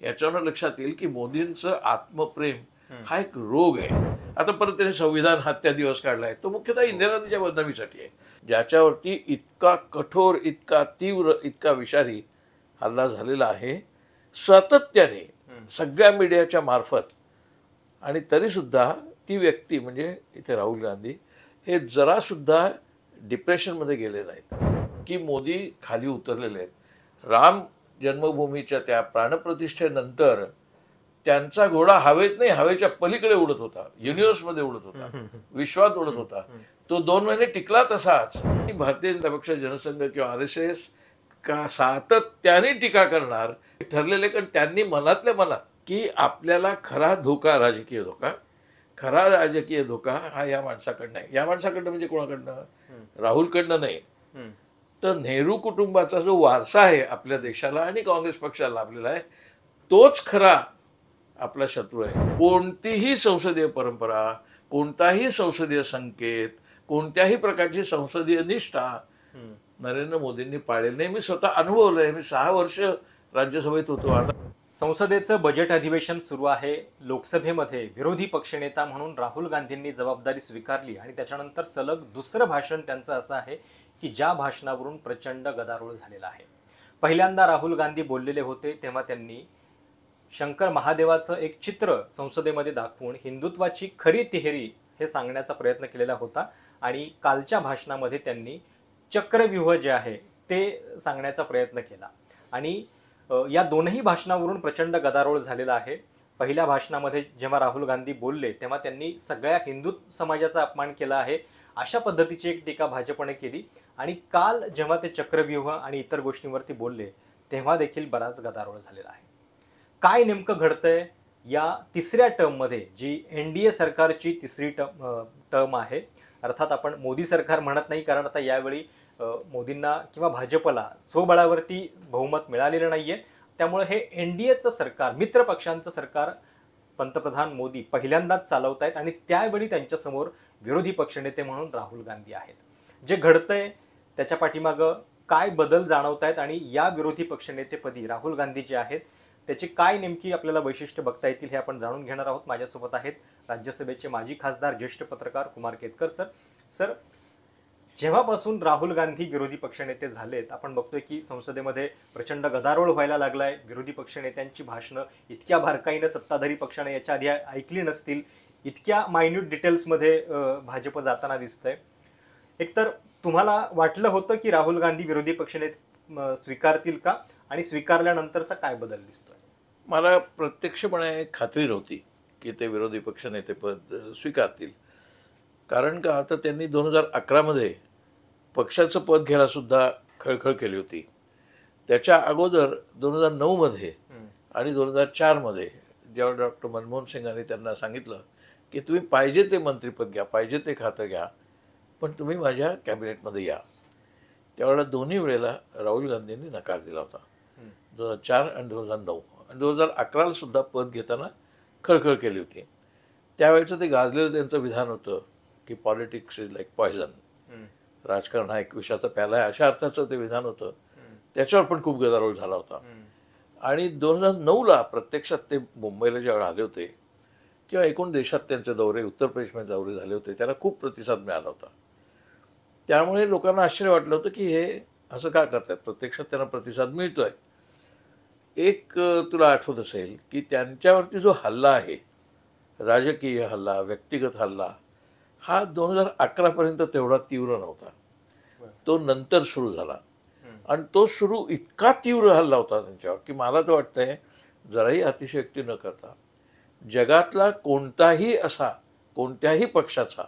याच्यावर लक्षात येईल की मोदींचं आत्मप्रेम हा एक रोग आहे. आता परत त्याने संविधान हत्या दिवस काढलाय, तो मुख्यतः इंदिरा गांधीच्या बदनामीसाठी आहे, ज्याच्यावरती इतका कठोर, इतका तीव्र, इतका विषारी हल्ला झालेला आहे सातत्याने सगळ्या मीडियाच्या मार्फत. आणि तरीसुद्धा ती व्यक्ती म्हणजे इथे राहुल गांधी हे जरासुद्धा डिप्रेशनमध्ये गेले नाहीत की मोदी खाली उतरलेले आहेत. राम जन्मभूमीच्या त्या प्राणप्रतिष्ठेनंतर त्यांचा घोडा हवेत नाही, हवेच्या पलीकडे उडत होता, युनिव्हर्समध्ये उडत होता, विश्वात उडत होता. तो 2 महिने टिकला तसाच. भारतीय जनता पक्ष, जनसंघ किंवा RSS का सातत्याने टीका करणार ठरलेले, कारण त्यांनी मनातल्या मनात की आपल्याला खरा धोका, राजकीय धोका, खरा राजकीय धोका हा या माणसाकडनं आहे. या माणसाकडनं म्हणजे कोणाकडनं? राहुलकडनं नाही, तर नेहरू कुटुंबाचा जो वारसा आहे आपल्या देशाला आणि काँग्रेस पक्षाला लाभलेला आहे, तोच खरा आपला शत्रू आहे. कोणतीही संसदीय परंपरा, कोणताही संसदीय संकेत, कोणत्याही प्रकारची संसदीय निष्ठा नरेंद्र मोदींनी पाळलेली नाही. मी स्वतः अनुभवलंय. मी 6 वर्ष राज्यसभेत होतो. आता संसदेचं बजेट अधिवेशन सुरू आहे. लोकसभेमध्ये विरोधी पक्षनेता म्हणून राहुल गांधींनी जबाबदारी स्वीकारली आणि त्याच्यानंतर सलग दुसरं भाषण त्यांचं असं आहे की ज्या भाषणावरून प्रचंड गदारोळ झालेला आहे. पहिल्यांदा राहुल गांधी बोललेले होते तेव्हा त्यांनी शंकर महादेवाचं एक चित्र संसदेमध्ये दाखवून हिंदुत्वाची खरी तिहेरी हे सांगण्याचा प्रयत्न केलेला होता. आणि कालच्या भाषणामध्ये त्यांनी चक्रव्यूह जे आहे ते सांगण्याचा प्रयत्न केला. आणि या दोनही भाषणावरून प्रचंड गदारोळ झालेला आहे. पहिल्या भाषणामध्ये जेव्हा राहुल गांधी बोलले तेव्हा त्यांनी सगळ्या हिंदू समाजाचा अपमान केला आहे अशा पद्धतीची एक टीका भाजपने केली. आणि काल जेव्हा ते चक्रव्यूह आणि इतर गोष्टींवरती बोलले तेव्हा देखील बराच गदारोळ झालेला आहे. काय नेमकं घडतंय या तिसऱ्या टर्ममध्ये, जी NDA सरकारची तिसरी टर्म आहे. अर्थात आपण मोदी सरकार म्हणत नाही, कारण आता यावेळी मोदींना किंवा भाजपला स्वबळावरती बहुमत मिळालेलं नाहीये. त्यामुळे हे NDAचं सरकार, मित्र पक्षांचं सरकार पंतप्रधान मोदी पहिल्यांदाच चालवत आहेत आणि त्यावेळी त्यांच्यासमोर विरोधी पक्षनेते म्हणून राहुल गांधी आहेत. जे घडतंय त्याच्या पाठीमागं काय बदल जाणवत आहेत आणि या विरोधी पक्षनेतेपदी राहुल गांधी जे आहेत त्याची काय नेमकी आपल्याला वैशिष्ट्य बघता येतील हे आपण जाणून घेणार आहोत. माझ्यासोबत आहेत राज्यसभेचे माजी खासदार, ज्येष्ठ पत्रकार कुमार केतकर सर. सर, जेव्हापासून राहुल गांधी विरोधी पक्षनेते झालेत आपण बघतोय की संसदेमध्ये प्रचंड गदारोळ व्हायला लागलाय. विरोधी पक्षनेत्यांची भाषणं इतक्या बारकाईनं सत्ताधारी पक्षाने याच्या आधी ऐकली नसतील, इतक्या मायन्यूट डिटेल्समध्ये भाजप जाताना दिसतंय. एकतर तुम्हाला वाटलं होतं की राहुल गांधी विरोधी पक्षनेते स्वीकारतील का, आणि स्वीकारल्यानंतरचा काय बदल दिसतोय? मला प्रत्यक्षपणे खात्री नव्हती की ते विरोधी पक्षनेतेपद स्वीकारतील. कारण का, आता त्यांनी 2011मध्ये पक्षाचं पद घ्यायला सुद्धा खळखळ केली होती. त्याच्या अगोदर 2009मध्ये आणि 2004मध्ये जेव्हा डॉक्टर मनमोहन सिंगांनी त्यांना सांगितलं की तुम्ही पाहिजे ते मंत्रिपद घ्या, पाहिजे ते खातं घ्या, पण तुम्ही माझ्या कॅबिनेटमध्ये या, त्यावेळेला दोन्ही वेळेला राहुल गांधींनी नकार दिला होता. 2004 आणि 2009 आणि 2011ला सुद्धा पद घेताना खळखळ केली होती. त्यावेळेचं ते गाजलेलं त्यांचं विधान होतं की पॉलिटिक्स इज लाईक पॉयझन, राजकारण हा एक विषाचा प्याला आहे, अशा अर्थाचं ते विधान होतं. त्याच्यावर पण खूप गदारोळ झाला होता. आणि 2009ला प्रत्यक्षात ते मुंबईला ज्यावेळेला आले होते किंवा एकूण देशात त्यांचे दौरे, उत्तर प्रदेशमध्ये दौरे झाले होते, त्याला खूप प्रतिसाद मिळाला होता. त्यामुळे लोकांना आश्चर्य वाटलं होतं की हे असं का करतात. प्रत्यक्षात त्यांना प्रतिसाद मिळतोय. एक तुला आठवत असेल की त्यांच्यावरती जो हल्ला आहे, राजकीय हल्ला, व्यक्तिगत हल्ला, हा 2011पर्यंत तेवढा तीव्र नव्हता. तो नंतर सुरू झाला आणि तो सुरू इतका तीव्र हल्ला होता त्यांच्यावर की मला तर वाटतंय जराही अतिशयोक्ती न करता जगातला कोणताही असा, कोणत्याही पक्षाचा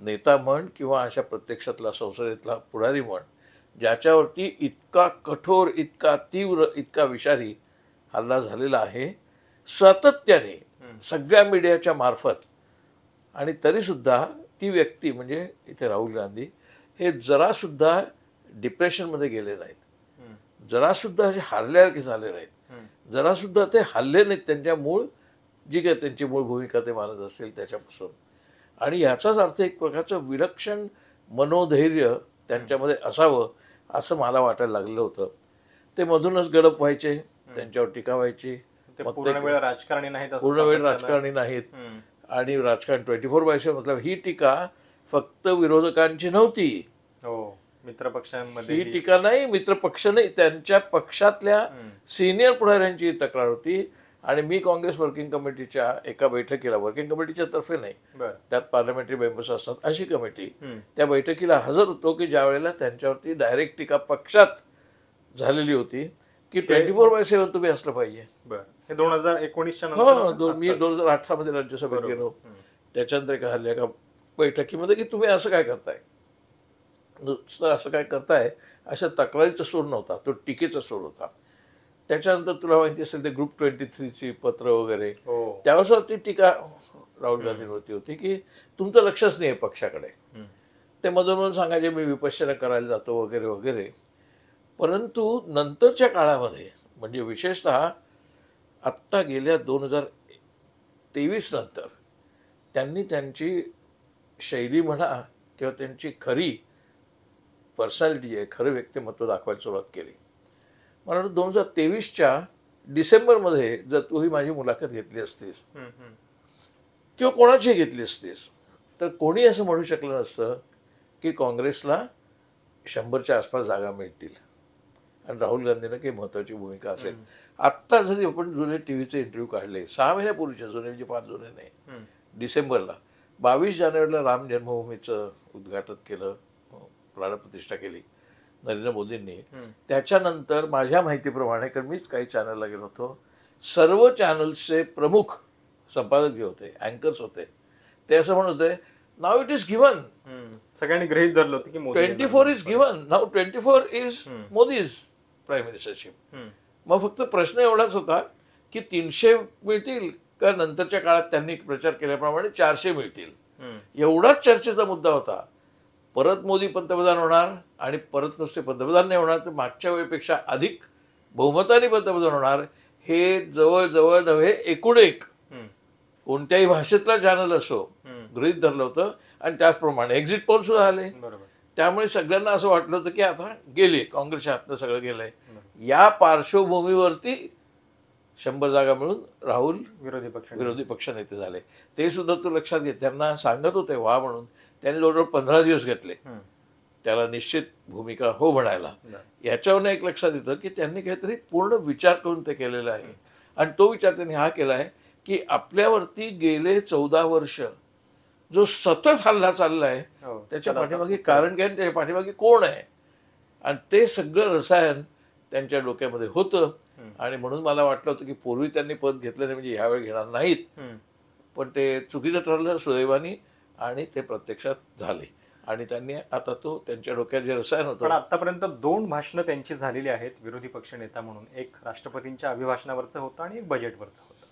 नेता म्हण किंवा अशा प्रत्यक्षातला संसदेतला पुढारी म्हण, ज्याच्यावरती इतका कठोर, इतका तीव्र, इतका विषारी हल्ला झालेला आहे सातत्याने सगळ्या मीडियाच्या मार्फत. आणि तरीसुद्धा ती व्यक्ती म्हणजे इथे राहुल गांधी हे जरासुद्धा डिप्रेशनमध्ये गेले नाहीत, जरासुद्धा असे हारल्यासारखे झाले नाहीत, जरासुद्धा ते हल्ले नाहीत त्यांच्या मूळ, जी काय त्यांची मूळ भूमिका ते मानत असतील त्याच्यापासून. आणि ह्याचाच अर्थ एक प्रकारचं विलक्षण मनोधैर्य त्यांच्यामध्ये असावं असं मला वाटायला लागलं होतं. ते मधूनच गडप व्हायचे, त्यांच्यावर टीका व्हायची, ते मग पूर्ण वेळ राजकारणी नाहीत असं पूर्ण वेळ सातत्यानं- राजकारणी नाहीत आणि राजकारण 24/7 मतलब ही टीका फक्त विरोधकांची नव्हती. हो मित्रपक्षांमध्ये ही टीका नाही, मित्रपक्ष नाही, त्यांच्या पक्षातल्या सिनियर पुढाऱ्यांची ही तक्रार होती. आणि मी काँग्रेस वर्किंग कमिटीच्या एका बैठकीला, वर्किंग कमिटीच्या तर्फे नाही, बरं त्यात पार्लमेंटरी मेंबर्स असतात अशी कमिटी, त्या बैठकीला हजर होतो की ज्या वेळेला त्यांच्यावरती डायरेक्ट टीका पक्षात झालेली होती की 24/7 तुम्ही असलं पाहिजे. बरं हे 2019च्या हो नंतर मी 2018 मध्ये राज्यसभेत गेलो, त्याच्यानंतर एका हल्ल्या एका बैठकीमध्ये की तुम्ही असं काय करताय, नुसतं असं काय करताय, अशा तक्रारीचा सूर नव्हता, तो टीकेचा सूर होता. त्याच्यानंतर तुला माहिती असेल ते ग्रुप 23ची पत्र वगैरे, हो त्यावर ती टीका राहुल गांधींवरती होती की तुमचं लक्षच नाही आहे पक्षाकडे. ते मधून सांगायचे मी विपश्यना करायला जातो वगैरे वगैरे. परंतु नंतरच्या काळामध्ये म्हणजे विशेषतः आत्ता गेल्या 2023 नंतर त्यांनी त्यांची शैली म्हणा किंवा त्यांची खरी पर्सनॅलिटी जी आहे, खरं व्यक्तिमत्व दाखवायला सुरुवात केली. मला वाटतं 2023च्या डिसेंबरमध्ये जर तू ही माझी मुलाखत घेतली असतीस किंवा कोणाची घेतली असतीस तर कोणी असं म्हणू शकलं नसतं की काँग्रेसला 100च्या आसपास जागा मिळतील आणि राहुल गांधींना काही महत्त्वाची भूमिका असेल. आत्ता जरी आपण जुने टी व्हीचे इंटरव्ह्यू काढले 6 महिन्यापूर्वीचे, जुने म्हणजे फार जुने नाही, डिसेंबरला 22 जानेवारीला राम जन्मभूमीचं उद्घाटन केलं, प्राणप्रतिष्ठा केली नरेंद्र मोदींनी. त्याच्यानंतर माझ्या माहितीप्रमाणे, कारण मीच काही चॅनलला गेलो होतो, सर्व चॅनल्सचे प्रमुख संपादक जे होते, अँकर्स होते, ते असं म्हणत होते नाव इट इज गिव्हन, सगळ्यांनी गृहीत धरलं होतं की Modi 24 is given, now 24 is Modi's prime ministership. मग फक्त प्रश्न एवढाच होता की 300 मिळतील का नंतरच्या काळात त्यांनी प्रचार केल्याप्रमाणे 400 मिळतील, एवढाच चर्चेचा मुद्दा होता. परत मोदी पंतप्रधान होणार आणि परत नुसते पंतप्रधान नाही होणार तर मागच्या वेळेपेक्षा अधिक बहुमताने पंतप्रधान होणार, हे जवळजवळ नव्हे एकूण एक कोणत्याही भाषेतला चॅनल असो गृहीत धरलं होतं. आणि त्याचप्रमाणे एक्झिट पोल सुद्धा आले. त्यामुळे सगळ्यांना असं वाटलं होतं की आता गेले, काँग्रेसच्या हातनं सगळं गेलंय. या पार्श्वभूमीवरती 100 जागा मिळून राहुल विरोधी पक्षनेते झाले. ते सुद्धा तू लक्षात घे, त्यांना सांगत होते व्हा म्हणून, त्यांनी जवळजवळ 15 दिवस घेतले त्याला निश्चित भूमिका हो म्हणायला. याच्यावरून एक लक्षात येतं की त्यांनी काहीतरी पूर्ण विचार करून ते केलेलं आहे. आणि तो विचार त्यांनी हा केला आहे की आपल्यावरती गेले 14 वर्ष जो सतत हल्ला चालला आहे त्याच्या पाठीमागे कारण काय, त्याच्या पाठीमागे कोण आहे, आणि ते सगळं रसायन त्यांच्या डोक्यामध्ये होतं. आणि म्हणून मला वाटलं होतं की पूर्वी त्यांनी पद घेतलं नाही म्हणजे ह्यावेळी घेणार नाहीत, पण ते चुकीचं ठरलं सुदैवानी आणि ते प्रत्यक्षात झाले. आणि त्यांनी आता तो त्यांच्या डोक्यात जे रसायन होतं. पण आतापर्यंत 2 भाषणं त्यांची झालेली आहेत विरोधी पक्षनेता म्हणून, एक राष्ट्रपतींच्या अभिभाषणावरचं होतं आणि एक बजेटवरचं होतं.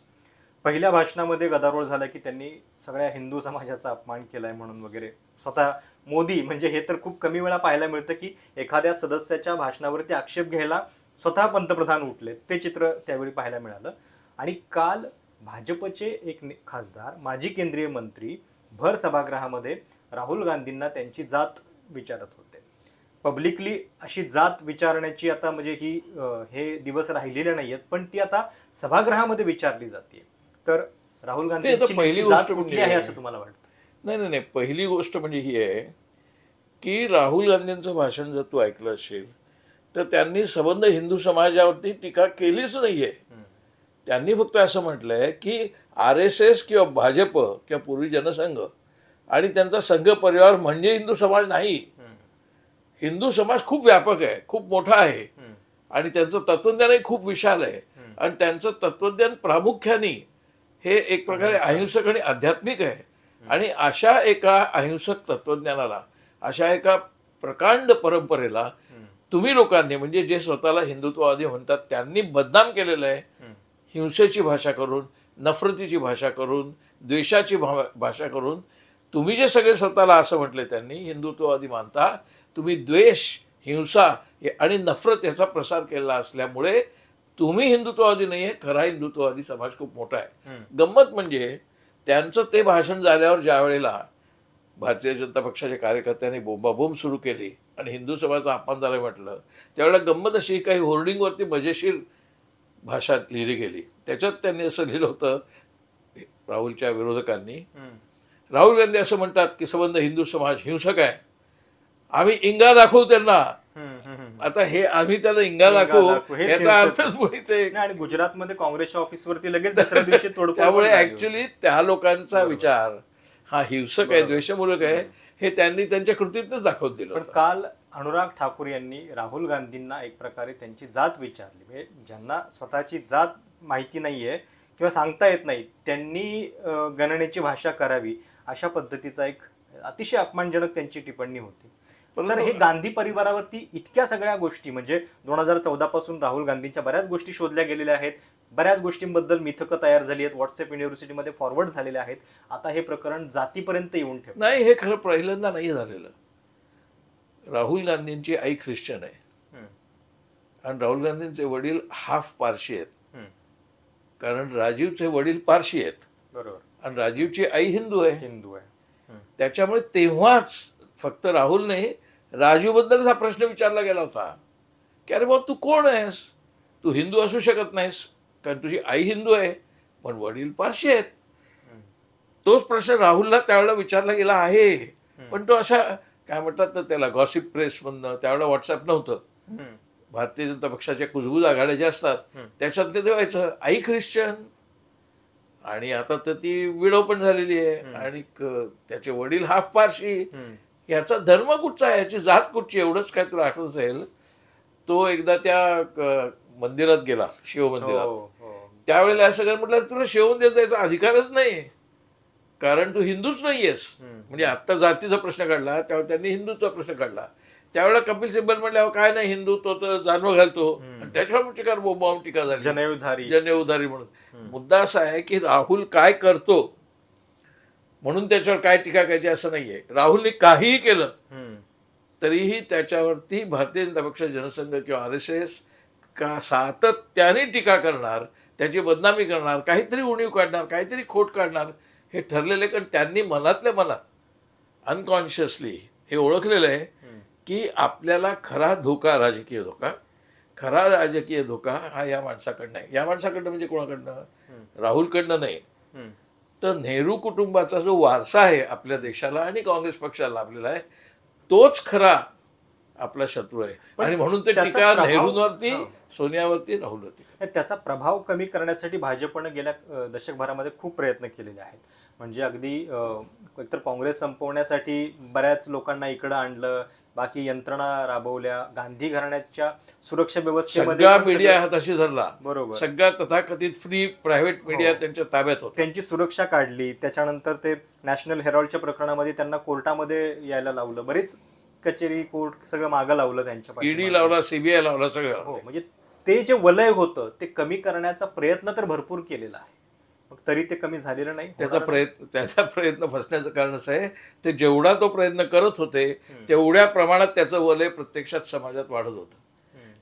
पहिल्या भाषणामध्ये गदारोळ झाला की त्यांनी सगळ्या हिंदू समाजाचा अपमान केलाय म्हणून वगैरे. स्वतः मोदी, म्हणजे हे तर खूप कमी वेळा पाहायला मिळतं की एखाद्या सदस्याच्या भाषणावरती आक्षेप घ्यायला स्वतः पंतप्रधान उठले, ते चित्र त्यावेळी पाहायला मिळालं. आणि काल भाजपचे एक खासदार, माजी केंद्रीय मंत्री भर सभागृहामध्ये राहुल गांधींना त्यांची जात विचारत होते. पब्लिकली अशी जात विचारण्याची आता म्हणजे हे दिवस राहिलेले नाही आहेत, पण ती आता सभागृहामध्ये विचारली जाते. तर राहुल गांधी पहिली गोष्ट कुठली आहे असं तुम्हाला वाटतं? नाही, पहिली गोष्ट म्हणजे ही आहे की राहुल गांधींचं भाषण जर तू ऐकलं असेल तर त्यांनी संबंध हिंदू समाजावरती टीका केलीच नाहीये. त्यांनी फक्त असं म्हटलंय की RSS किंवा भाजप किंवा पूर्वी जनसंघ आणि त्यांचा संघ परिवार म्हणजे हिंदू समाज नाही. हिंदू समाज खूप व्यापक आहे, खूप मोठा आहे आणि त्यांचं तत्वज्ञानही खूप विशाल आहे. आणि त्यांचं तत्वज्ञान प्रामुख्याने हे एक प्रकारे अहिंसक आणि आध्यात्मिक आहे. आणि अशा एका अहिंसक तत्वज्ञानाला, अशा एका प्रकांड परंपरेला तुम्ही लोकांनी, म्हणजे जे स्वतःला हिंदुत्ववादी म्हणतात, त्यांनी बदनाम केलेलं आहे. हिंसेची भाषा करून, नफरतीची भाषा करून, द्वेषाची भाषा करून तुम्ही जे सगळे स्वतःला असं म्हटले त्यांनी हिंदुत्ववादी मानता, तुम्ही द्वेष, हिंसा आणि नफरत याचा प्रसार केला असल्यामुळे तुम्ही हिंदुत्ववादी नाही आहे. खरा हिंदुत्ववादी समाज खूप मोठा आहे. गंमत म्हणजे त्यांचं ते भाषण झाल्यावर ज्या वेळेला भारतीय जनता पक्षाच्या कार्यकर्त्यांनी बोंबाबोंब सुरू केली आणि हिंदू समाजाचा अपमान झाला म्हटलं, त्यावेळेला गंमत अशी काही होर्डिंगवरती मजेशीर भाषा लिहिली गेली. त्याच्यात त्यांनी असं लिहिलं होतं राहुलच्या विरोधकांनी, राहुल गांधी असं म्हणतात की संबंध हिंदू समाज हिंसक आहे, आम्ही इंगा दाखवू त्यांना. आता हे आम्ही त्याला इंगा दाखवू हे याचा अर्थच मुळी ते. आणि गुजरातमध्ये काँग्रेसच्या ऑफिसवरती लगेच दुसऱ्या दिवशी तोडफोड त्यामुळे ऍक्च्युली त्या लोकांचा विचार हा हिंसक आहे, द्वेषमूलक आहे, हे त्यांनी त्यांच्या कृतीतच दाखवून दिलं पण होतं. काल अनुराग ठाकूर यांनी राहुल गांधींना एक प्रकारे त्यांची जात विचारली. म्हणजे ज्यांना स्वतःची जात माहिती नाहीये किंवा सांगता येत नाही त्यांनी गणनेची भाषा करावी अशा पद्धतीचा एक अतिशय अपमानजनक त्यांची टिप्पणी होती. तर हे गांधी परिवारावरती इतक्या सगळ्या गोष्टी म्हणजे 2014 पासून राहुल गांधींच्या बऱ्याच गोष्टी शोधल्या गेलेल्या आहेत, बऱ्याच गोष्टींबद्दल मिथकं तयार झाली आहेत, व्हॉट्सअप युनिव्हर्सिटीमध्ये फॉरवर्ड झालेले आहेत. आता हे प्रकरण जातीपर्यंत येऊन ठेवलं. नाही, हे खरं पहिल्यांदा नाही झालेलं. राहुल गांधींची आई ख्रिश्चन आहे आणि राहुल गांधींचे वडील हाफ पारशी आहेत, कारण राजीवचे वडील पारशी आहेत. बरोबर. आणि राजीवची आई हिंदू आहे. हिंदू आहे. त्याच्यामुळे तेव्हाच फक्त राहुल नाही, राजीवबद्दलच हा प्रश्न विचारला गेला होता की अरे बाबा तू कोण आहेस, तू हिंदू असू शकत नाहीस कारण तुझी आई हिंदू आहे पण वडील पारशी आहेत. तोच प्रश्न राहुलला त्यावेळेला विचारला गेला आहे, पण तो अशा काय म्हणतात ना त्याला गॉसिप प्रेस मधनं, त्यावेळेला व्हॉट्सअप नव्हतं, भारतीय जनता पक्षाच्या कुजबूज आघाड्या ज्या असतात त्याच्यात ते व्हायचं आई ख्रिश्चन आणि आता तर ती विडो पण झालेली आहे आणि त्याचे वडील हाफ पारशी. याचा धर्म कुठचा आहे, याची जात कुठची, एवढंच काय तुला आठवत असेल. तो एकदा त्या मंदिरात गेला, शिव मंदिरात, त्यावेळेला असं काय म्हटलं तुला शिव मंदिरात जायचा अधिकारच नाही कारण तू हिंदूच नाहीयेस. म्हणजे आत्ता जातीचा प्रश्न काढला, त्यावेळेला त्यांनी हिंदूचा प्रश्न काढला. त्यावेळेला कपिल सिब्बल म्हटल्यावर काय नाही हिंदू, तो तर जानवं घालतो आणि त्याच्यावर टीका बोंबावून टीका झाली, जनेऊधारी म्हणून. मुद्दा असा आहे की राहुल काय करतो म्हणून त्याच्यावर काय टीका करायची असं नाहीये. राहुलने काहीही केलं तरीही त्याच्यावरती भारतीय जनता पक्ष, जनसंघ किंवा RSS का सातत्याने टीका करणार, त्याची बदनामी करणार, काहीतरी उणीव काढणार, काहीतरी खोट काढणार हे ठरलेलं आहे. कारण त्यांनी मनातल्या मनात अनकॉन्शियसली हे ओळखलेलं आहे की आपल्याला खरा धोका, राजकीय धोका, खरा राजकीय धोका हा या माणसाकडनं आहे. या माणसाकडनं म्हणजे कोणाकडनं, राहुलकडनं नाही, तर नेहरू कुटुंबाचा जो वारसा आहे आपल्या देशाला आणि काँग्रेस पक्षाला लाभलेला आहे तोच खरा आपला शत्रू आहे. आणि म्हणून ते टीका नेहरूंवरती, सोनियावरती, राहुलवरती. त्याचा प्रभाव कमी करण्यासाठी भाजपनं गेल्या दशकभरामध्ये खूप प्रयत्न केलेले आहेत. म्हणजे अगदी एकतर काँग्रेस संपवण्यासाठी बऱ्याच लोकांना इकडं आणलं, बाकी यंत्रणा राबवल्या, गांधी घराण्याच्या सुरक्षा व्यवस्थेमध्ये सगळा मीडिया हाताशी धरला. बरोबर. सगळा तथाकथित फ्री प्रायव्हेट मीडिया त्यांच्या ताब्यात होता, त्यांची सुरक्षा काढली. त्याच्यानंतर ते नॅशनल हेराल्डच्या प्रकरणामध्ये त्यांना कोर्टामध्ये यायला लावलं, बरीच कचेरी कोर्ट सगळं मागं लावलं, त्यांच्या ईडी लावला, CBI लावला, सगळं. हो, म्हणजे ते जे वलय होतं ते कमी करण्याचा प्रयत्न तर भरपूर केलेला आहे, मग तरी ते कमी झालेलं नाही. त्याचा प्रयत्न फसण्याचं कारण असं आहे, ते जेवढा तो प्रयत्न करत होते तेवढ्या प्रमाणात त्याचं वलय प्रत्यक्षात समाजात वाढत होतं.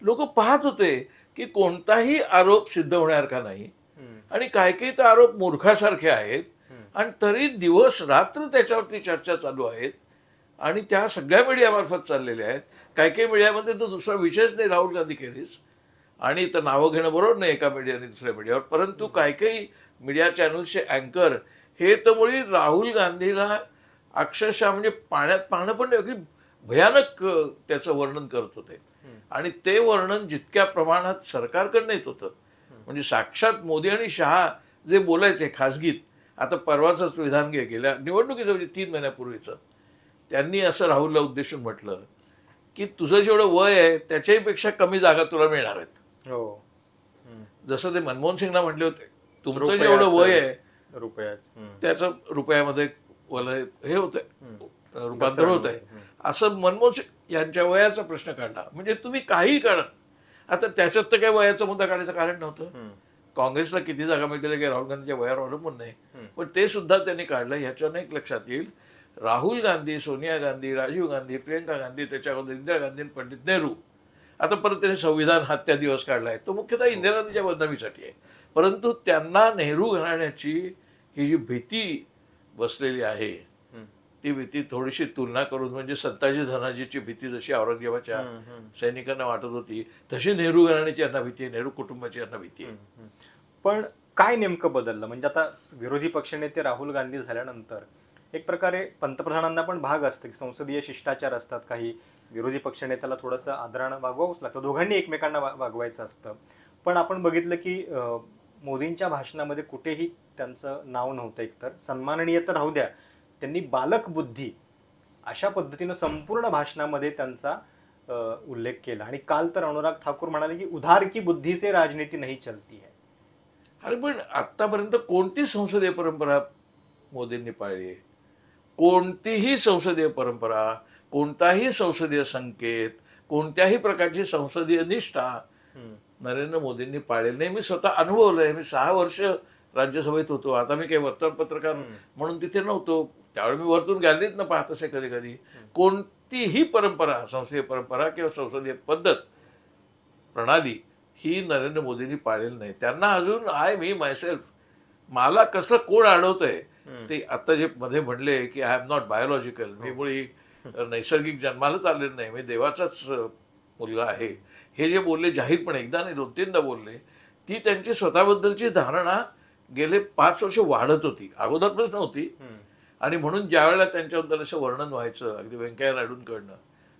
लोक पाहत होते की कोणताही आरोप सिद्ध होण्यासारखा नाही आणि काही काही तर आरोप मूर्खासारखे आहेत आणि तरी दिवस रात्र त्याच्यावरती चर्चा चालू आहेत आणि त्या सगळ्या मीडियामार्फत चाललेल्या आहेत. काही काही मीडियामध्ये तर दुसरा विषयच नाही राहुल गांधी खेरीज, आणि तर नावं घेणं बरोबर नाही एका मीडियाने दुसऱ्या मीडियावर, परंतु काही काही मीडिया चॅनल्सचे अँकर हे तर मुळी राहुल गांधीला अक्षरशः म्हणजे पाण्यात पाहणं पण नाही, अगदी भयानक त्याचं वर्णन करत होते. आणि ते वर्णन जितक्या प्रमाणात सरकारकडनं येत होतं, म्हणजे साक्षात मोदी आणि शहा जे बोलायचे खासगीत, आता परवाचंच विधान गेल्या निवडणुकीचं म्हणजे 3 महिन्यापूर्वीचं, त्यांनी असं राहुलला उद्देशून म्हटलं की तुझं जेवढं वय आहे त्याच्याही पेक्षा कमी जागा तुला मिळणार आहेत. हो, जसं ते मनमोहन सिंगला म्हटले होते तुमचं जेवढं वय आहे त्याचं रुपयामध्ये वलय हे होतंय, रूपांतर होत आहे, असं मनमोहन सिंग यांच्या वयाचा प्रश्न काढला. म्हणजे तुम्ही काही काढा, आता त्याच्यात तर काही वयाचा मुद्दा काढायचं कारण नव्हतं. काँग्रेसला किती जागा मिळतील की राहुल गांधीच्या वयावर अवलंबून नाही, पण ते सुद्धा त्यांनी काढलं. ह्याच्यानं एक लक्षात येईल, राहुल गांधी, सोनिया गांधी, राजीव गांधी, प्रियंका गांधी, त्याच्याबरोबर इंदिरा गांधी, पंडित नेहरू, आता परत त्यांनी संविधान हत्या दिवस काढला आहे, तो मुख्यतः इंदिरा गांधीच्या बदनामीसाठी आहे. परंतु त्यांना नेहरू घराण्याची ही जी भीती बसलेली आहे ती भीती थोडीशी तुलना करून, म्हणजे संताजी धनाजीची भीती जशी औरंगजेबाच्या सैनिकांना वाटत होती तशी नेहरू घराण्याची यांना भीती आहे, नेहरू कुटुंबाची यांना भीती आहे. पण काय नेमकं बदललं? म्हणजे आता विरोधी पक्षनेते राहुल गांधी झाल्यानंतर एक प्रकारे पंतप्रधानांना पण भाग असतं की संसदीय शिष्टाचार असतात, काही विरोधी पक्षनेत्याला थोडंसं आदरानं वागवावंच लागतं, दोघांनी एकमेकांना वागवायचं असतं. पण आपण बघितलं की मोदींच्या भाषणामध्ये कुठेही त्यांचं नाव नव्हतं. एकतर सन्माननीय तर राहू द्या, त्यांनी बालक बुद्धी अशा पद्धतीनं संपूर्ण भाषणामध्ये त्यांचा उल्लेख केला. आणि काल तर अनुराग ठाकूर म्हणाले की उधार की बुद्धी से राजनीति नहीं चलती है. अरे पण आतापर्यंत कोणती संसदीय परंपरा मोदींनी पाळली आहे? कोणतीही संसदीय परंपरा, कोणताही संसदीय संकेत, कोणत्याही प्रकारची संसदीय निष्ठा नरेंद्र मोदींनी पाळलेली नाही. मी स्वतः अनुभवलंय. मी 6 वर्ष राज्यसभेत होतो. आता मी काही वर्तमानपत्रकार म्हणून तिथे नव्हतो. त्यावेळी मी वरतून गॅलरीतनं पाहत असे कधी कधी. कोणतीही परंपरा, संसदीय परंपरा किंवा संसदीय पद्धत, प्रणाली ही नरेंद्र मोदींनी पाळलेली नाही. त्यांना अजून मी मायसेल्फ, मला कसं कोण अडवतंय ते आता जे मध्ये म्हणले की आय एम नॉट बायोलॉजिकल, मी मुळी नैसर्गिक जन्मालाच आलेलं नाही, मी देवाचाच मुलगा आहे, हे जे बोलले जाहीरपणे, एकदा नाही 2-3दा बोलले, ती त्यांची स्वतःबद्दलची धारणा गेले 5 वर्ष वाढत होती, अगोदरच नव्हती. आणि म्हणून ज्या वेळेला त्यांच्याबद्दल असं वर्णन व्हायचं अगदी व्यंकय्या नायडूंकडनं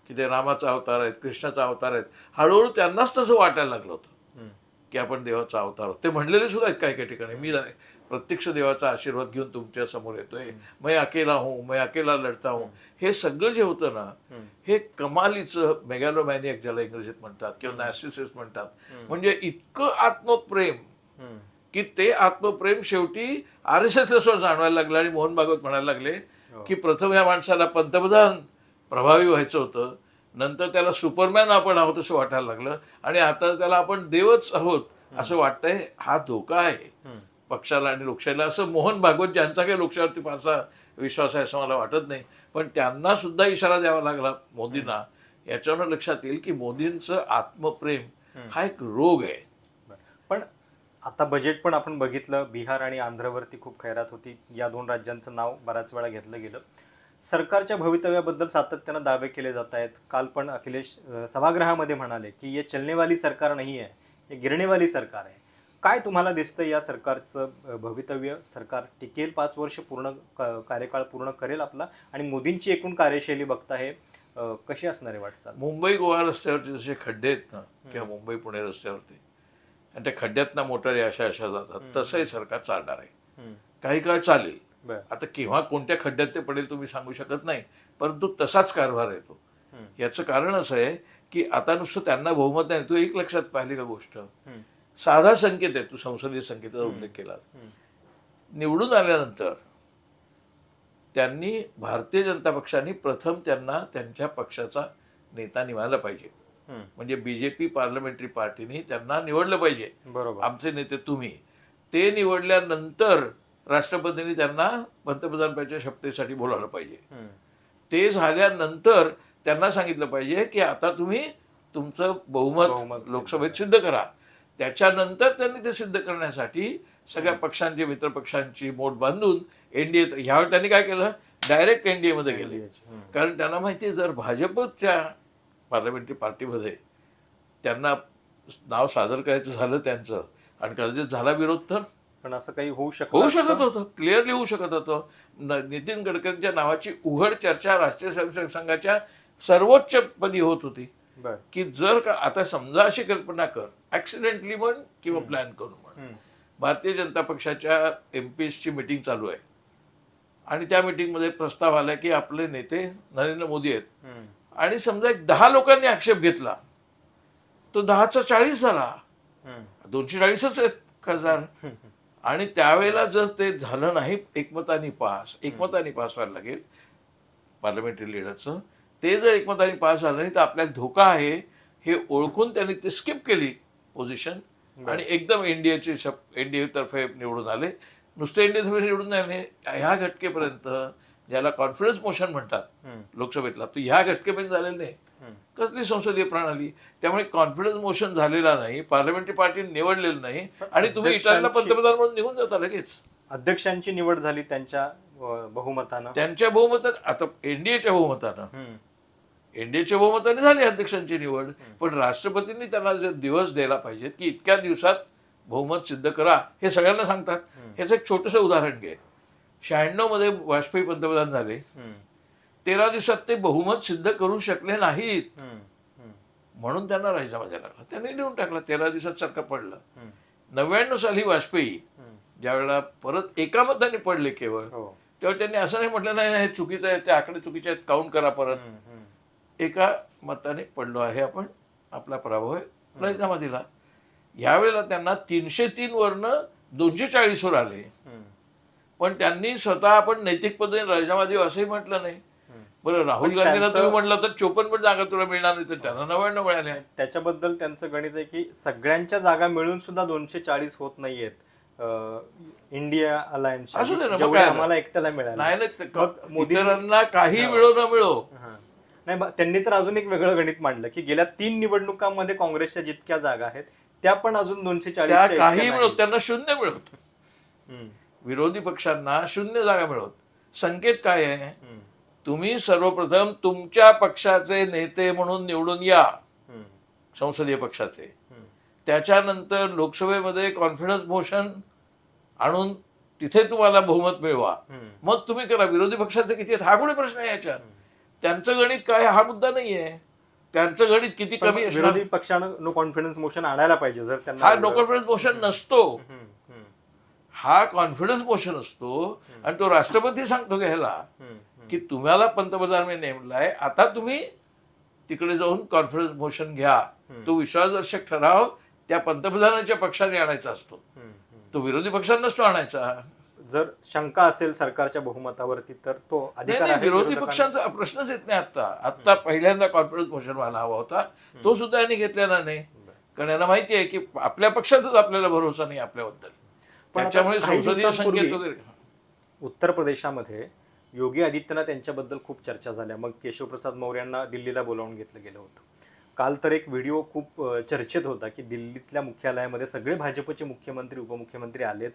की ते रामाचा अवतार आहेत, कृष्णाचा अवतार आहेत, हळूहळू त्यांनाच तसं वाटायला लागलं होतं की आपण देवाचा अवतार आहोत. ते म्हणलेले सुद्धा आहेत काही काही ठिकाणी, मी प्रत्यक्ष देवाचा आशीर्वाद घेऊन तुमच्या समोर येतोय, मैं अकेला हूं, मैं अकेला लढता हूं. हे सगळं जे होतं ना, हे कमालीचं मेगॅलोमॅनियक ज्याला इंग्रजीत म्हणतात किंवा नॅर्सिसिस्ट म्हणतात, म्हणजे इतकं आत्मप्रेम की ते आत्मप्रेम शेवटी RSSला सुद्धा जाणवायला लागलं. आणि मोहन भागवत म्हणायला लागले की प्रथम या माणसाला पंतप्रधान प्रभावी व्हायचं होतं, नंतर त्याला सुपरमॅन आपण आहोत असं वाटायला लागलं, आणि आता त्याला आपण देवच आहोत असं वाटतंय. हा धोका आहे पक्षाला आणि लोकशाहीला, असं मोहन भागवत, ज्यांचा काही लोकशाहीवरती फारसा विश्वास आहे असं मला वाटत नाही, पण त्यांना सुद्धा इशारा द्यावा लागला मोदींना. याच्यावर लक्षात येईल की मोदींचं आत्मप्रेम हा एक रोग आहे. पण आता बजेट पण आपण बघितलं, बिहार आणि आंध्रवरती खूप खैरात होती. या 2 राज्यांचं नाव बऱ्याच वेळा घेतलं गेलं. सरकारच्या भवितव्याबद्दल सातत्यानं दावे केले जात आहेत. काल पण अखिलेश सभागृहामध्ये म्हणाले की ये चलने वाली सरकार नाही आहे, हे गिरणे वाली सरकार आहे. काय तुम्हाला दिसतं या सरकारचं भवितव्य? सरकार टिकेल, 5 वर्ष पूर्ण कार्यकाळ पूर्ण करेल आपला, आणि मोदींची एकूण कार्यशैली बघता हे कशी असणार आहे वाटचाल? मुंबई गोवा रस्त्यावरचे जसे खड्डे आहेत ना, किंवा मुंबई पुणे रस्त्यावरती, आणि त्या खड्ड्यात मोटारी अशा जातात, तसंही सरकार चालणार आहे. काही काळ चालेल. आता केव्हा कोणत्या खड्ड्यात ते पडेल तुम्ही सांगू शकत नाही, परंतु तसाच कारभार येतो. याचं कारण असं आहे की आता नुसतं त्यांना बहुमत नाही. तू एक लक्षात पाहिली का गोष्ट, साधा संकेत आहे, तू संसदीय संकेताचा उल्लेख केला, निवडून आल्यानंतर त्यांनी, भारतीय जनता पक्षाने प्रथम त्यांना त्यांच्या पक्षाचा नेता निवडायला पाहिजे. म्हणजे BJP पार्लमेंटरी पार्टीने त्यांना निवडलं पाहिजे. बरोबर, आमचे नेते तुम्ही. ते निवडल्यानंतर राष्ट्रपतींनी त्यांना पंतप्रधानपदाच्या शपथेसाठी बोलावलं पाहिजे. ते झाल्यानंतर त्यांना सांगितलं पाहिजे की आता तुम्ही तुमचं बहुमत लोकसभेत सिद्ध करा. त्याच्यानंतर त्यांनी ते सिद्ध करण्यासाठी सगळ्या पक्षांची, मित्रपक्षांची मोठ बांधून एनडीए, ह्यावेळी त्यांनी काय केलं, डायरेक्ट एनडीए मध्ये गेले. कारण त्यांना माहिती आहे जर भाजपच्या पार्लमेंटरी पार्टीमध्ये त्यांना नाव सादर करायचं झालं त्यांचं, आणि कदाचित झाला विरोध, तर पण असं काही होऊ शकत होतं, क्लिअरली होऊ शकत होतं. नितीन गडकरींच्या नावाची उघड चर्चा राष्ट्रीय स्वयंसेवक संघाच्या सर्वोच्च पदी होत होती की जर का, आता समजा अशी कल्पना कर, ऍक्सिडेंटली म्हण किंवा प्लॅन करून म्हण, भारतीय जनता पक्षाच्या MPsची मीटिंग चालू आहे आणि त्या मीटिंगमध्ये प्रस्ताव आला की आपले नेते नरेंद्र मोदी आहेत, आणि समजा 10 लोकांनी आक्षेप घेतला, तो 10चा 40 झाला, 240च आहेत खासदार. आणि त्यावेळेला जर ते झालं नाही एकमताने पास व्हायला लागेल पार्लमेंटरी लीडरचं, ते जर एकमताने पास झालं नाही तर आपल्याला धोका आहे हे ओळखून त्यांनी ते स्किप केली पोझिशन, आणि एकदम एनडीए तर्फे निवडून आले. नुसते एनडीए तर्फे निवडून आले, ह्या घटकेपर्यंत, ज्याला कॉन्फिडन्स मोशन म्हणतात लोकसभेतला, तो ह्या घटकेपर्यंत झालेला नाही. कसली संसदीय प्रणाली? त्यामुळे कॉन्फिडन्स मोशन झालेला नाही, पार्लमेंटरी पार्टीने निवडलेलं नाही, आणि तुम्ही इटालीला पंतप्रधान म्हणून निघून जाता लगेच. अध्यक्षांची निवड झाली त्यांच्या बहुमतानं, आता एनडीएच्या बहुमताने झाली अध्यक्षांची निवड, पण राष्ट्रपतींनी त्यांना जे दिवस द्यायला पाहिजेत की इतक्या दिवसात बहुमत सिद्ध करा हे सगळ्यांना सांगतात. ह्याचं एक छोटंसं उदाहरण घे. 96 मध्ये वाजपेयी पंतप्रधान झाले. 13 दिवसात ते बहुमत सिद्ध करू शकले नाहीत म्हणून त्यांना राजीनामा द्यायला लागला. त्यांनी लिहून टाकला, 13 दिवसात सरकार पडलं. 99 साली वाजपेयी ज्यावेळेला परत एका मताने पडले केवळ, तेव्हा त्यांनी असं नाही म्हटलं नाही हे चुकीचं आहे, ते आकडे चुकीचे आहेत, काउंट करा परत. एका मताने पडलो आहे आपण, आपला पराभव आहे, राजीनामा दिला. यावेळेला त्यांना 303 वरनं 240 वर आले. पण त्यांनी स्वतः आपण नैतिक पद्धतीने राजीनामा देऊ असंही म्हटलं नाही. बरं, राहुल गांधीला तुम्ही म्हटलं तर 54 पण जागा तुला मिळणार नाही, तर त्यांना 99 मिळाल्या. त्याच्याबद्दल त्यांचं गणित आहे की सगळ्यांच्या जागा मिळून सुद्धा 240 होत नाहीयेत. इंडिया अलायन्स असू दे ना, मग जेवढे काय आम्हाला एकट्याला मिळाले नाही नाही, इतरांना काही मिळो न मिळो. नाही, त्यांनी तर अजून एक वेगळं गणित मांडलं की गेल्या 3 निवडणुकांमध्ये काँग्रेसच्या जितक्या जागा आहेत त्या पण अजून 240 त्या काही मिळवत, त्यांना शून्य मिळवत. विरोधी पक्षांना शून्य जागा मिळवत. संकेत काय आहे? तुम्ही सर्वप्रथम तुमच्या पक्षाचे नेते म्हणून निवडून या, संसदीय पक्षाचे. त्याच्यानंतर लोकसभेमध्ये कॉन्फिडन्स मोशन आणून तिथे तुम्हाला बहुमत मिळवा, मग तुम्ही करा. विरोधी पक्षाचे किती आहेत हा कोणी प्रश्न आहे याच्यात? त्यांचं गणित काय हा मुद्दा नाहीये. त्यांचं गणित किती कमी असणार. विरोधी पक्षानं नो कॉन्फिडन्स मोशन आणायला पाहिजे. जर त्यांना हा नो कॉन्फिडन्स मोशन नसतो, हा कॉन्फिडन्स मोशन असतो. आणि तो राष्ट्रपती सांगतो घ्यायला की तुम्हाला पंतप्रधान मी नेमलाय, आता तुम्ही तिकडे जाऊन कॉन्फिडन्स मोशन घ्या. तो विश्वासदर्शक ठराव त्या पंतप्रधानाच्या पक्षाने आणायचा असतो, तो विरोधी पक्षांनाच तो आणायचा. जर शंका असेल सरकारच्या बहुमतावरती तर तो अधिकार आहे. विरोधी पक्षांचा प्रश्नच येत नाही. आता पहिल्यांदा कॉन्फिडन्स मोशन व्हायला हवा होता, तो सुद्धा यांनी घेतलेला नाही. कारण यांना माहिती आहे की आपल्या पक्षातच आपल्याला भरोसा नाही आपल्याबद्दल. त्याच्यामुळे संसदीय संकेत वगैरे. उत्तर प्रदेशामध्ये योगी आदित्यनाथ यांच्याबद्दल खूप चर्चा झाल्या. मग केशवप्रसाद मौर्य यांना दिल्लीला बोलावून घेतलं गेलं होतं. काल तर एक व्हिडिओ खूप चर्चेत होता की दिल्लीतल्या मुख्यालयामध्ये सगळे भाजपचे मुख्यमंत्री उपमुख्यमंत्री आलेत.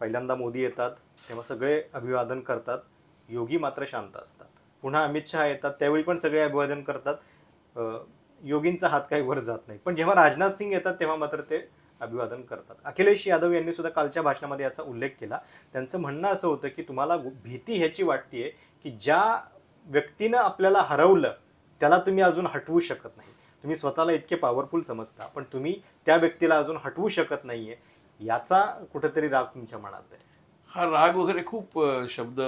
पहिल्यांदा मोदी येतात तेव्हा सगळे अभिवादन करतात, योगी मात्र शांत असतात. पुन्हा अमित शहा येतात त्यावेळी पण सगळे अभिवादन करतात, योगींचा हात काही वर जात नाही. पण जेव्हा राजनाथ सिंग येतात तेव्हा मात्र ते अभिवादन करतात. अखिलेश यादव यांनी सुद्धा कालच्या भाषणामध्ये याचा उल्लेख केला. त्यांचं म्हणणं असं होतं की तुम्हाला भीती ह्याची वाटतेय की ज्या व्यक्तीनं आपल्याला हरवलं त्याला तुम्ही अजून हटवू शकत नाही. तुम्ही स्वतःला इतके पॉवरफुल समजता पण तुम्ही त्या व्यक्तीला अजून हटवू शकत नाहीये, याचा कुठेतरी राग तुमच्या मनात आहे. हा राग वगैरे खूप शब्द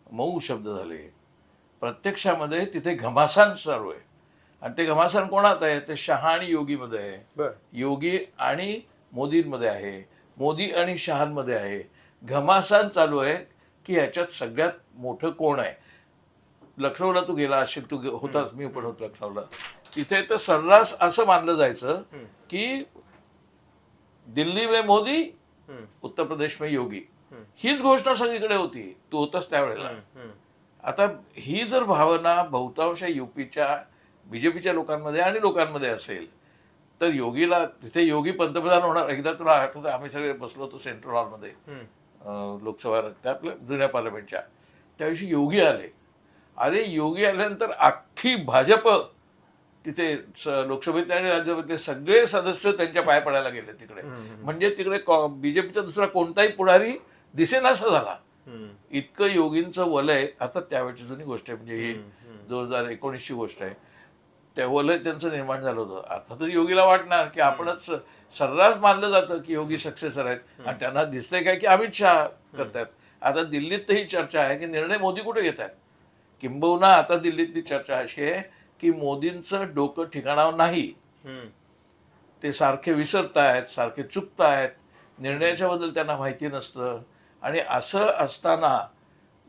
मऊ शब्द झाले. प्रत्यक्षामध्ये तिथे घमासान चालू आहे. आणि ते घमासान कोणात आहे? ते शहा आणि योगीमध्ये आहे, योगी आणि मोदींमध्ये आहे, मोदी आणि शहांमध्ये आहे. घमासान चालू आहे की ह्याच्यात सगळ्यात मोठं कोण आहे. लखनौला तू गेला असेल, तू होतास, मी पण होतो लखनौला. तिथे तर सर्रास असं मानलं जायचं की दिल्ली में मोदी, उत्तर प्रदेश में योगी, हीच घोषणा सगळीकडे होती. तू होतास त्यावेळेला. आता ही जर भावना बहुतांश युपीच्या बीजेपीच्या लोकांमध्ये आणि लोकांमध्ये असेल तर योगीला, तिथे योगी पंतप्रधान होणार. एकदा तुला आठवतं आम्ही सगळे बसलो होतो सेंट्रल हॉलमध्ये लोकसभा आपल्या जुन्या पार्लमेंटच्या, त्याविषयी योगी आले. अरे योगी आल्यानंतर अख्खी भाजप तिथे लोकसभेतले आणि राज्यसभेतले सगळे सदस्य त्यांच्या पाय पडायला गेले तिकडे. म्हणजे तिकडे बीजेपीचा दुसरा कोणताही पुढारी दिसेनासा झाला. इतकं योगींचं वलय. आता त्यावेळची जुनी गोष्ट आहे, म्हणजे ही 2019ची गोष्ट आहे. त्या वलय त्यांचं निर्माण झालं होतं. अर्थातच योगीला वाटणार की आपणच सर्रास मानलं जातं की योगी सक्सेसर आहेत आणि त्यांना दिसतंय काय की अमित शहा करतायत. आता दिल्लीत ही चर्चा आहे की निर्णय मोदी कुठे घेत आहेत. किंबहुना आता दिल्लीतली चर्चा अशी आहे की मोदींचं डोकं ठिकाणावर नाही, ते सारखे विसरतायत, सारखे चुकतायत, निर्णयाच्या बद्दल त्यांना माहिती नसतं. आणि असं असताना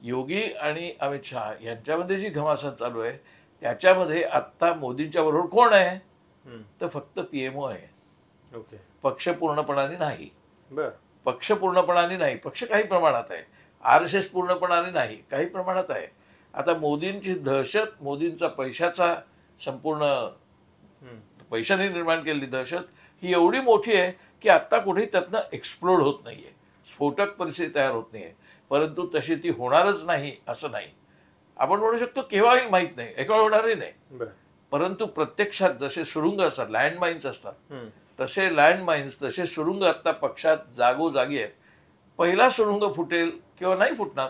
योगी आणि अमित शहा यांच्यामध्ये जी घमासान चालू आहे त्याच्यामध्ये आत्ता मोदींच्या बरोबर कोण आहे तर फक्त पीएमओ आहे. पक्ष पूर्णपणाने नाही. पक्ष पूर्णपणाने नाही, पक्ष काही प्रमाणात आहे. RSS पूर्णपणाने नाही, काही प्रमाणात आहे. आता मोदींची दहशत, मोदींचा पैशाचा संपूर्ण पैशाने निर्माण केलेली दहशत ही एवढी मोठी आहे की आत्ता कुठेही त्यातनं एक्सप्लोड होत नाहीये, स्फोटक परिस्थिती तयार होत नाहीये. परंतु तशी ती होणारच नाही असं नाही. आपण म्हणू शकतो केव्हाही माहीत नाही, एका होणारही नाही. परंतु प्रत्यक्षात जसे सुरुंग असतात, लँडमाईन्स असतात, तसे लँडमाइन्स, तसे सुरुंग आत्ता पक्षात जागोजागी आहेत. पहिला सुरुंग फुटेल किंवा नाही फुटणार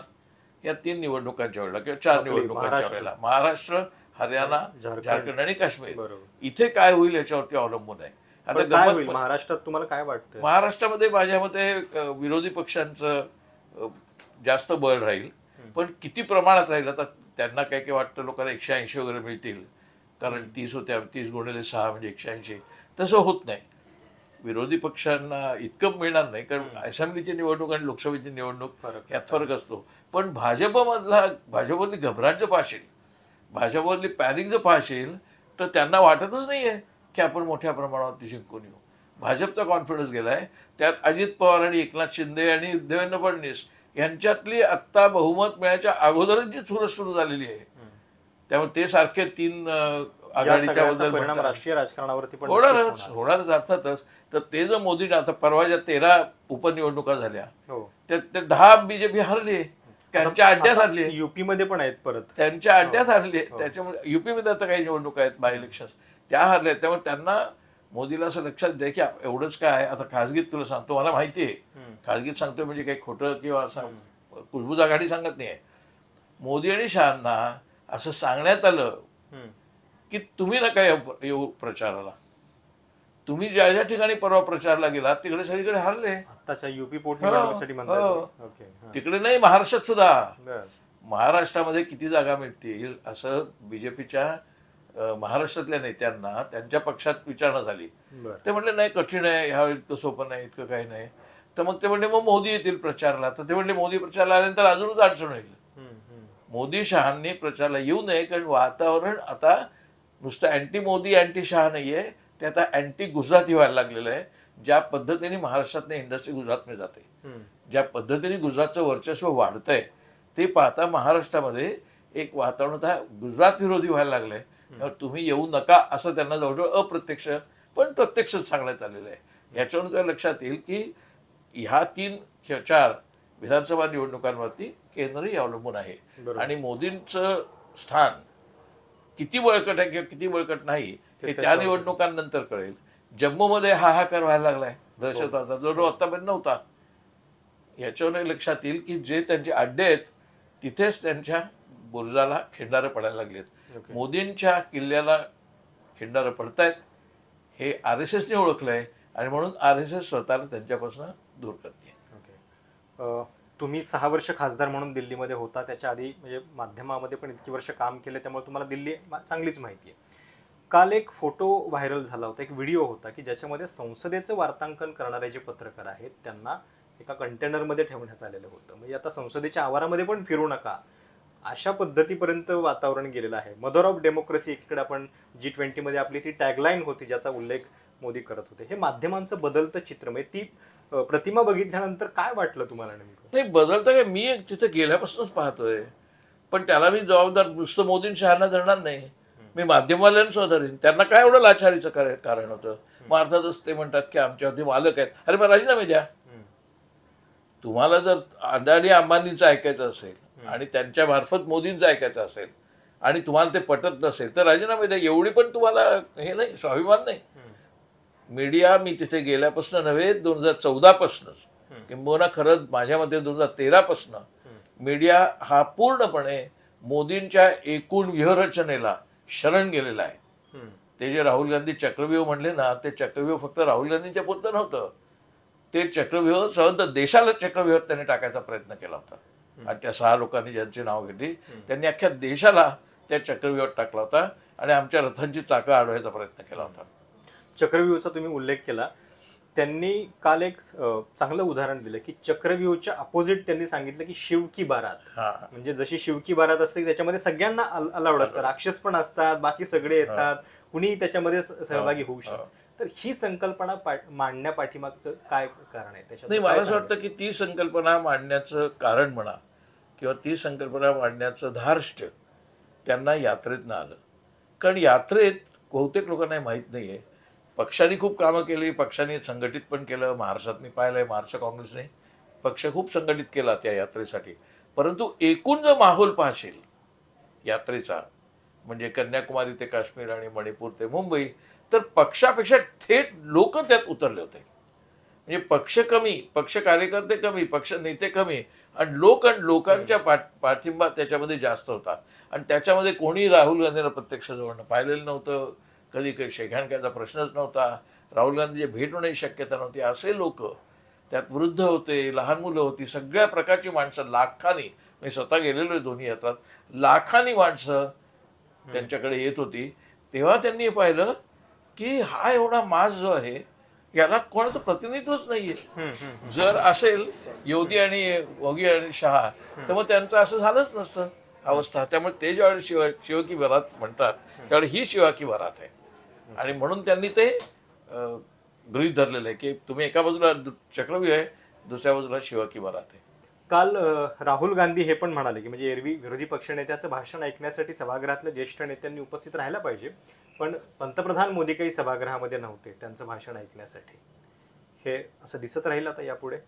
या 3 निवडणुकांच्या वेळेला किंवा 4 निवडणुकांच्या महाराष्ट्र. वेळेला. महाराष्ट्र, हरियाणा, झारखंड. झारखंड आणि काश्मीर, बरोबर. इथे काय होईल याच्यावरती अवलंबून आहे. आता पण काय होईल गंमत, महाराष्ट्रात तुम्हाला काय वाटतं? महाराष्ट्रामध्ये माझ्या मते विरोधी पक्षांचं जास्त बळ राहील, पण किती प्रमाणात राहील आता त्यांना काय काय वाटतं, लोकांना 180 वगैरे मिळतील, कारण 30 होत्या, 30x6 म्हणजे 180. तसं होत नाही. विरोधी पक्षांना इतकं मिळणार नाही, कारण असेंब्लीची निवडणूक आणि लोकसभेची निवडणूक यात फरक असतो. पण भाजपमधली घबराट जर पाहशील, भाजपमधली पॅनिक जर पाहशील, तर त्यांना वाटतच नाही आहे की आपण मोठ्या प्रमाणावरती जिंकून येऊ. भाजपचा कॉन्फिडन्स गेलाय. त्यात अजित पवार आणि एकनाथ शिंदे आणि देवेंद्र फडणवीस यांच्यातली आत्ता बहुमत मिळायच्या अगोदरच जी चुरस सुरू झालेली आहे, त्यामुळे ते सारखे 3 आघाडीच्या बद्दल परिणाम राष्ट्रीय राजकारणावरती पण होणारच अर्थातच. तर ते जर मोदी, आता परवा ज्या 13 उपनिवडणुका झाल्या, हो. त्या 10 बीजेपी हरले, त्यांच्या अड्ड्यात हरले, युपी मध्ये पण आहेत परत त्यांच्या अड्ड्यात हरले. त्याच्यामुळे युपीमध्ये आता काही निवडणुका आहेत, बाय इलेक्शन, त्या हरल्या. त्यामुळे त्यांना, मोदीला असं लक्षात द्या की एवढंच काय आहे. आता खासगीत तुला सांगतो, मला माहिती आहे, खासगीत सांगतोय म्हणजे काही खोटं किंवा असं कुजबूज आघाडी सांगत नाही आहे. मोदी आणि शहांना असं सांगण्यात आलं की तुम्ही नका येऊ प्रचाराला. तुम्ही ज्या ज्या ठिकाणी परवा प्रचारला गेला तिकडे सगळीकडे हरले. आताच्या युपी पोटनिवडणुकीसाठी म्हणतात. ओके. तिकडे नाही, महाराष्ट्रात सुद्धा. महाराष्ट्रामध्ये किती जागा मिळतील असं बीजेपीच्या महाराष्ट्रातल्या नेत्यांना त्यांच्या पक्षात विचारणा झाली. ते म्हणले नाही, कठीण आहे, ह्यावेळी इतकं सोपं नाही, इतकं काही नाही. तर मग ते म्हणले मग मोदी येतील प्रचारला. तर ते म्हणले मोदी प्रचारला आल्यानंतर अजूनच अडचण होईल. मोदी शहांनी प्रचारला येऊ नये, कारण वातावरण आता नुसतं अँटी मोदी अँटी शहा नाहीये, ते आता अँटी गुजराती व्हायला लागलेलं आहे. ज्या पद्धतीने महाराष्ट्रातनं इंडस्ट्री गुजरातमध्ये जाते, ज्या पद्धतीने गुजरातचं वर्चस्व वाढतंय, ते पाहता महाराष्ट्रामध्ये एक वातावरण आता गुजरात विरोधी व्हायला लागलंय. तुम्ही येऊ नका असं त्यांना जवळजवळ अप्रत्यक्ष पण प्रत्यक्षच सांगण्यात आलेलं आहे. याच्यावरून तुला लक्षात येईल की ह्या 3 किंवा 4 विधानसभा निवडणुकांवरती केंद्रही अवलंबून आहे. आणि मोदींचं स्थान किती बळकट आहे किंवा किती बळकट नाही हे त्या निवडणुकांनंतर कळेल. जम्मूमध्ये हाहाकार व्हायला लागलाय दहशतवादाचा, जो आतापर्यंत नव्हता. याच्यावरून लक्षात येईल की जे त्यांचे अड्डे आहेत तिथेच त्यांच्या बुर्जाला खिंडारं पडायला लागलेत. मोदींच्या किल्ल्याला खिंडारं पडतायत हे RSSने ओळखलंय आणि म्हणून RSS स्वतःला त्यांच्यापासून दूर करते. तुम्ही 6 वर्ष खासदार म्हणून दिल्लीमध्ये होता. त्याच्या आधी म्हणजे माध्यमामध्ये पण इतकी वर्ष काम केलं, त्यामुळे तुम्हाला दिल्ली चांगलीच माहिती आहे. काल एक फोटो व्हायरल झाला होता, एक व्हिडिओ होता की ज्याच्यामध्ये संसदेचं वार्तांकन करणारे जे पत्रकार आहेत त्यांना एका कंटेनरमध्ये ठेवण्यात आलेलं होतं. म्हणजे आता संसदेच्या आवारामध्ये पण फिरू नका अशा पद्धतीपर्यंत वातावरण गेलेलं आहे. मदर ऑफ डेमोक्रेसी एकीकडे आपण G20 मध्ये आपली ती टॅगलाईन होती ज्याचा उल्लेख मोदी करत होते. हे माध्यमांचं बदलतं चित्र, म्हणजे ती प्रतिमा बघितल्यानंतर काय वाटलं तुम्हाला नेमकं? नाही, बदलतं काय, मी तिथे गेल्यापासूनच पाहतोय. पण त्याला मी जबाबदार नुसतं मोदीं शहांना धरणार नाही, मी माध्यमवाल्यांना धरेन. त्यांना काय एवढं लाचारीचं कारण होतं. मग अर्थातच ते म्हणतात की आमच्यावरती मालक आहेत. अरे मग राजीनामे द्या. तुम्हाला जर अडाणी अंबानींचं ऐकायचं असेल आणि त्यांच्या मार्फत मोदींचं ऐकायचं असेल आणि तुम्हाला ते पटत नसेल तर राजीनामे द्या. एवढी पण तुम्हाला हे नाही, स्वाभिमान नाही. मीडिया, मी तिथे गेल्यापासून नव्हे, 2014 पासूनच किंबहुना खरंच माझ्या मते 2013 पासून मीडिया हा पूर्णपणे मोदींच्या एकूण व्यूहरचनेला शरण गेलेला आहे. ते जे राहुल गांधी चक्रव्यूह म्हणले ना, ते चक्रव्यूह फक्त राहुल गांधींच्या पुरतं नव्हतं. ते चक्रव्यूह सहज देशाला चक्रव्यूहात त्यांनी टाकायचा प्रयत्न केला होता. आणि त्या 6 लोकांनी ज्यांची नाव घेतली त्यांनी अख्ख्या देशाला त्या चक्रव्यूहात टाकला होता आणि आमच्या रथांची चाकं अडवायचा प्रयत्न केला होता. चक्रव्यूहाचा तुम्ही उल्लेख केला. त्यांनी काल एक चांगलं उदाहरण दिलं की चक्रव्यूहाच्या अपोजिट त्यांनी सांगितलं की शिव की बारात. म्हणजे जशी शिव की बारात असते त्याच्यामध्ये सगळ्यांना अलाउड असतं, राक्षस पण असतात, बाकी सगळे येतात, कुणीही त्याच्यामध्ये सहभागी होऊ शकतं. तर ही संकल्पना मांडण्या पाठीमागचं काय कारण आहे त्याच्यात? नाही, मला असं वाटतं की ती संकल्पना मांडण्याचं कारण म्हणा किंवा ती संकल्पना मांडण्याचं धार्ष्ट त्यांना यात्रेतनं आलं. कारण यात्रेत बहुतेक लोकांना माहीत नाही आहे, पक्षाने खूप कामं केली, पक्षाने संघटित पण केलं. महाराष्ट्रात मी पाहिलं आहे, महाराष्ट्र काँग्रेसने पक्ष खूप संघटित केला त्या यात्रेसाठी. परंतु एकूण जर माहोल पाहशील यात्रेचा, म्हणजे कन्याकुमारी ते काश्मीर आणि मणिपूर ते मुंबई, तर पक्षापेक्षा थेट लोक त्यात उतरले होते. म्हणजे पक्ष कमी, पक्ष कार्यकर्ते कमी, पक्ष नेते कमी आणि लोकांच्या पाठिंबा त्याच्यामध्ये जास्त होता. आणि त्याच्यामध्ये कोणी राहुल गांधींना प्रत्यक्ष जवळनं पाहिलेलं नव्हतं, कधी काही शेकहँड घ्यायचा प्रश्नच नव्हता, राहुल गांधीची भेट होण्याची शक्यता नव्हती. असे लोक त्यात वृद्ध होते, लहान मुलं होती, सगळ्या प्रकारची माणसं लाखांनी, मी स्वतः गेलेलो आहे दोन्ही यात्रात, लाखांनी माणसं त्यांच्याकडे येत होती. तेव्हा त्यांनी पाहिलं की हा एवढा मास जो आहे याला कोणाचं प्रतिनिधित्वच नाहीये. जर असेल योगी आणि शहा तर मग त्यांचं असं झालंच नसतं अवस्था. त्यामुळे ते ज्यावेळी शिव की बारात म्हणतात त्यावेळी ही शिवा की बारात आहे. आणि म्हणून त्यांनी ते गृहीत धरलेलं आहे की तुम्ही एका बाजूला चक्रव्यूह आहे, दुसऱ्या बाजूला शिवा की बारात आहे. काल राहुल गांधी हे पण म्हणाले की म्हणजे एरवी विरोधी पक्षनेत्याचं भाषण ऐकण्यासाठी सभागृहातल्या ज्येष्ठ नेत्यांनी उपस्थित राहायला पाहिजे, पण पंतप्रधान मोदी काही सभागृहामध्ये नव्हते त्यांचं भाषण ऐकण्यासाठी. हे असं दिसत राहील आता यापुढे?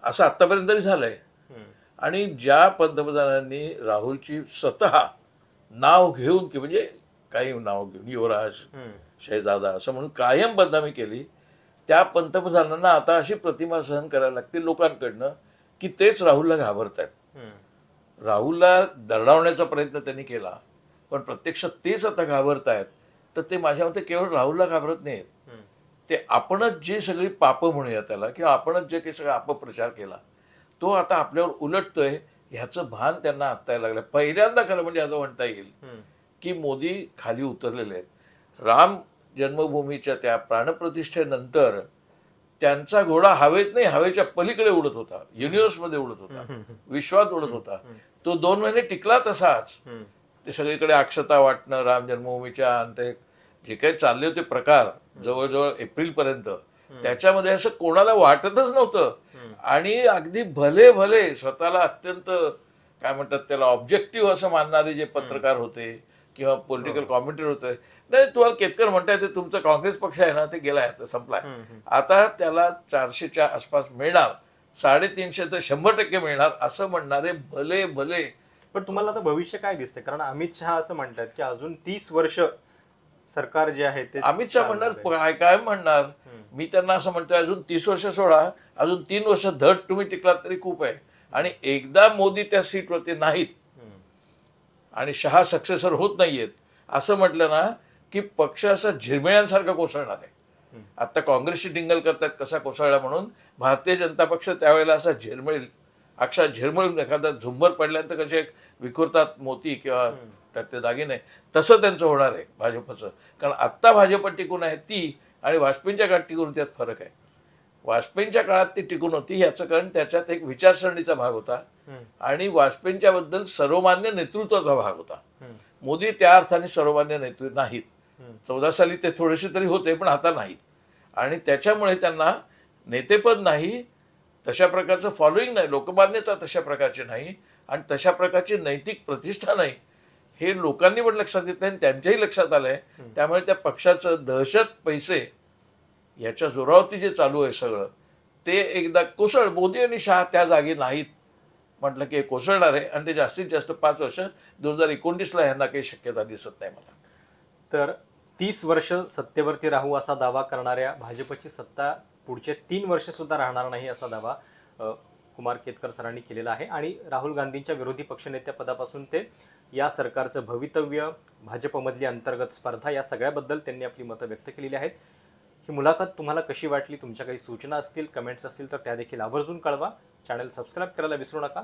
असं आत्तापर्यंत तरी झालंय. आणि ज्या पंतप्रधानांनी राहुलची स्वतः नाव घेऊन की म्हणजे काही नाव घेऊन युवराज, शहजादा असं म्हणून कायम बदनामी केली, त्या पंतप्रधानांना आता अशी प्रतिमा सहन करायला लागते लोकांकडनं की तेच राहुलला घाबरत आहेत. राहुलला दरडावण्याचा प्रयत्न त्यांनी केला, पण प्रत्यक्षात तेच आता घाबरत आहेत. तर ते माझ्या मते केवळ राहुलला घाबरत नाहीत, ते आपणच जे सगळी पापं म्हणूया त्याला, किंवा आपणच जे काही सगळा अपप्रचार केला तो आता आपल्यावर उलटतोय ह्याचं भान त्यांना आत्ता यायला लागलं. पहिल्यांदा खरं म्हणजे असं म्हणता येईल की मोदी खाली उतरलेले आहेत. राम जन्मभूमीच्या त्या प्राणप्रतिष्ठेनंतर त्यांचा घोडा हवेत नाही, हवेच्या पलीकडे उडत होता, युनिव्हर्समध्ये उडत होता, विश्वात उडत होता. तो 2 महिने टिकला तसाच. ते सगळीकडे अक्षता वाटणं राम जन्मभूमीच्या, आणि ते जे काही चालले होते प्रकार जवळजवळ एप्रिलपर्यंत, त्याच्यामध्ये असं कोणाला वाटतच नव्हतं. आणि अगदी भले भले स्वतःला अत्यंत काय म्हणतात त्याला ऑब्जेक्टिव्ह असं मानणारे जे पत्रकार होते किंवा पॉलिटिकल कॉमेंटेटर होते, नाही तुम्हाला केतकर म्हणताय ते तुमचा काँग्रेस पक्ष आहे ना, ते गेलाय, आता संपलाय, आता त्याला 400च्या आसपास मिळणार, 350 तर 100% मिळणार असं म्हणणारे भले भले. पण तुम्हाला आता भविष्य काय दिसतंय? कारण अमित शहा असं म्हणतात की अजून 30 वर्ष सरकार जे आहे ते अमित शहा म्हणणार काय म्हणणार, मी त्यांना असं म्हणतोय अजून 30 वर्ष सोडा, अजून 3 वर्ष धड तुम्ही टिकलात तरी खूप आहे. आणि एकदा मोदी त्या सीटवरती नाहीत आणि शहा सक्सेसर होत नाहीयेत असं म्हटलं ना की पक्ष असा झिरमिळ्यांसारखा कोसळणार आहे. आता काँग्रेसची टिंगल करतात कसा कोसळला म्हणून, भारतीय जनता पक्ष त्यावेळेला असा झिरमिळेल, अक्षर झिरमिळून एखादा झुंबर पडल्यानंतर कसे विखुरतात मोती किंवा त्यात ते दागिने, तसं त्यांचं होणार आहे भाजपचं. कारण आत्ता भाजप टिकून आहे ती, आणि वाजपेयींच्या काळात टिकून त्यात फरक आहे. वाजपेयींच्या काळात ती टिकून होती याचं कारण त्याच्यात एक विचारसरणीचा भाग होता आणि वाजपेयींच्या बद्दल सर्वमान्य नेतृत्वाचा भाग होता. मोदी त्या अर्थाने सर्वमान्य नेतृत्व नाहीत. 14 साली ते थोडेसे तरी होते पण आता नाहीत, आणि त्याच्यामुळे त्यांना नेतेपद नाही, तशा प्रकारचं फॉलोईंग नाही, लोकमान्यता तशा प्रकारची नाही, आणि तशा प्रकारची नैतिक प्रतिष्ठा नाही. हे लोकांनी पण लक्षात घेतलं आणि त्यांच्याही लक्षात आलंय. त्यामुळे त्या पक्षाचं दहशत पैसे याच्या जोरावरती जे चालू आहे सगळं ते एकदा कोसळ, मोदी आणि शहा त्या जागी नाहीत म्हटलं की कोसळणार आहे, आणि ते जास्तीत जास्त 5 वर्ष 2029ला ह्यांना काही शक्यता दिसत नाही मला. तर 30 वर्ष सत्तेवरती राहू असा दावा करणाऱ्या भाजपची सत्ता पुढचे 3 वर्ष सुद्धा राहणार नाही असा दावा कुमार केतकर सरांनी केलेला आहे. आणि राहुल गांधींच्या विरोधी पक्षनेत्या पदापासून ते या सरकारचं भवितव्य, भाजपमधली अंतर्गत स्पर्धा, या सगळ्याबद्दल त्यांनी आपली मतं व्यक्त केलेली आहेत. ही मुलाखत तुम्हाला कशी वाटली? तुमच्या काही सूचना असतील, कमेंट्स असतील तर त्या देखील आवर्जून कळवा. चॅनल सबस्क्राईब करायला विसरू नका.